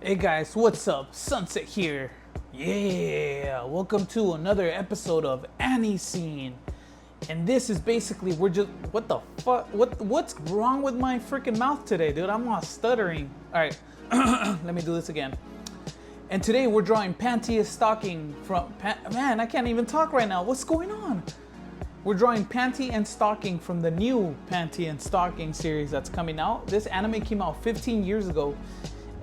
Hey guys, what's up? Sunset here. Yeah, welcome to another episode of Annie Scene. And this is basically what the fuck? What's wrong with my freaking mouth today, dude? I'm all stuttering. All right, let me do this again. And today we're drawing Panty is Stocking from man. I can't even talk right now. What's going on? We're drawing Panty and Stocking from the new Panty and Stocking series that's coming out. This anime came out 15 years ago.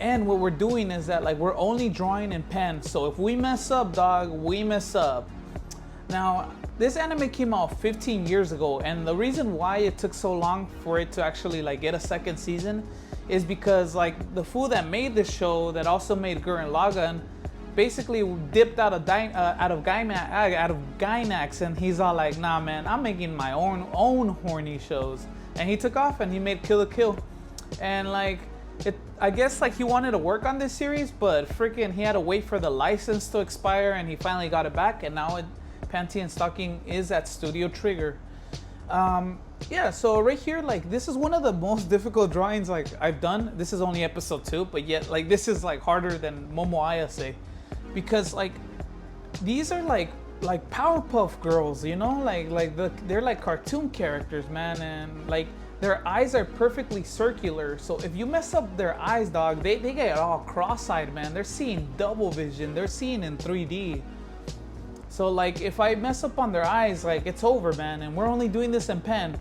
And what we're doing is that we're only drawing in pen. So if we mess up, dog, we mess up. Now, this anime came out 15 years ago, and the reason why it took so long for it to actually get a second season is because the fool that made this show, that also made Gurren Lagann, basically dipped out of Gainax, and he's all like, nah man, I'm making my own horny shows. And he took off and he made Kill la Kill. And I guess he wanted to work on this series, but freaking he had to wait for the license to expire, and he finally got it back, and now Panty and Stocking is at Studio Trigger. Yeah, so right here, this is one of the most difficult drawings I've done. This is only episode 2, but yet this is harder than Momo Ayase, because these are like Powerpuff Girls, you know, they're like cartoon characters, man, and their eyes are perfectly circular. So if you mess up their eyes, dog, they get all cross-eyed, man. They're seeing double vision. They're seeing in 3D. So if I mess up on their eyes, it's over, man. And we're only doing this in pen.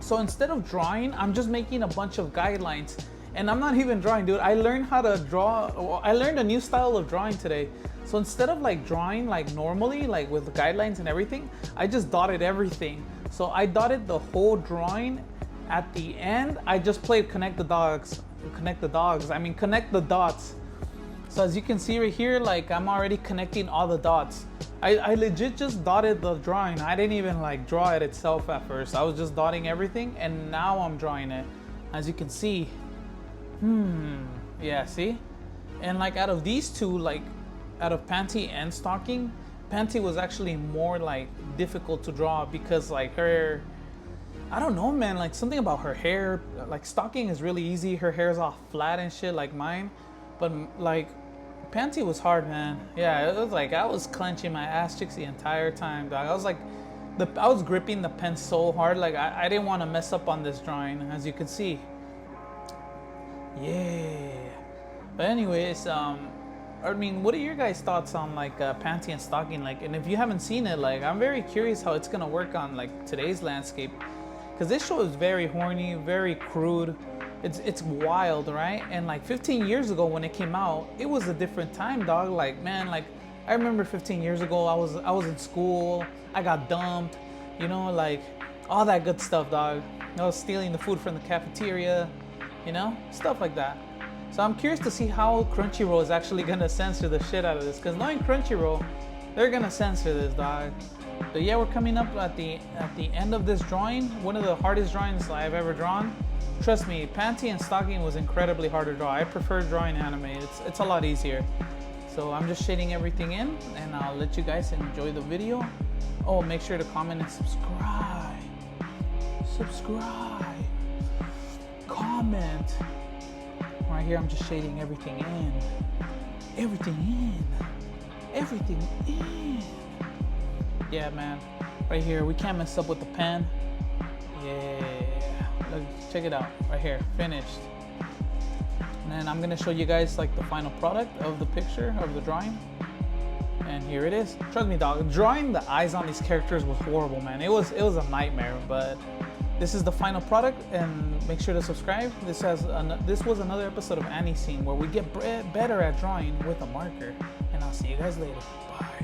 So instead of drawing, I'm just making a bunch of guidelines. And I'm not even drawing, dude. I learned how to draw. I learned a new style of drawing today. So instead of drawing normally, with guidelines and everything, I just dotted everything. So I dotted the whole drawing. At the end, I just played connect the dots. So as you can see right here, I'm already connecting all the dots. I legit just dotted the drawing. I didn't even draw it itself at first. I was just dotting everything, and now I'm drawing it. As you can see, yeah, see? And out of these two, out of Panty and Stocking, Panty was actually more difficult to draw because her, I don't know, man, something about her hair. Stocking is really easy. Her hair's all flat and shit like mine. But Panty was hard, man. Yeah, it was I was clenching my ass cheeks the entire time, dog. I was gripping the pen so hard. I didn't want to mess up on this drawing, as you can see. Yeah. But anyways, I mean, what are your guys' thoughts on Panty and Stocking? And if you haven't seen it, I'm very curious how it's gonna work on today's landscape. Because this show is very horny, very crude. It's wild, right? And 15 years ago when it came out, it was a different time, dog. Man, I remember 15 years ago, I was in school, I got dumped, you know, all that good stuff, dog. I was stealing the food from the cafeteria, you know, stuff like that. So I'm curious to see how Crunchyroll is actually gonna censor the shit out of this. Because knowing Crunchyroll, they're gonna censor this, dog. But yeah, we're coming up at the end of this drawing. One of the hardest drawings I've ever drawn. Trust me, Panty and Stocking was incredibly hard to draw. I prefer drawing anime. It's a lot easier. So I'm just shading everything in, and I'll let you guys enjoy the video. Oh, make sure to comment and subscribe. Subscribe. Comment. Right here, I'm just shading everything in. Everything in. Everything in. Yeah, man. Right here, we can't mess up with the pen. Yeah. Look, check it out. Right here, finished. And then I'm gonna show you guys the final product of the picture, of the drawing. And here it is. Trust me, dog. Drawing the eyes on these characters was horrible, man. It was a nightmare. But this is the final product, and make sure to subscribe. This was another episode of Annie Scene, where we get better at drawing with a marker. And I'll see you guys later. Bye.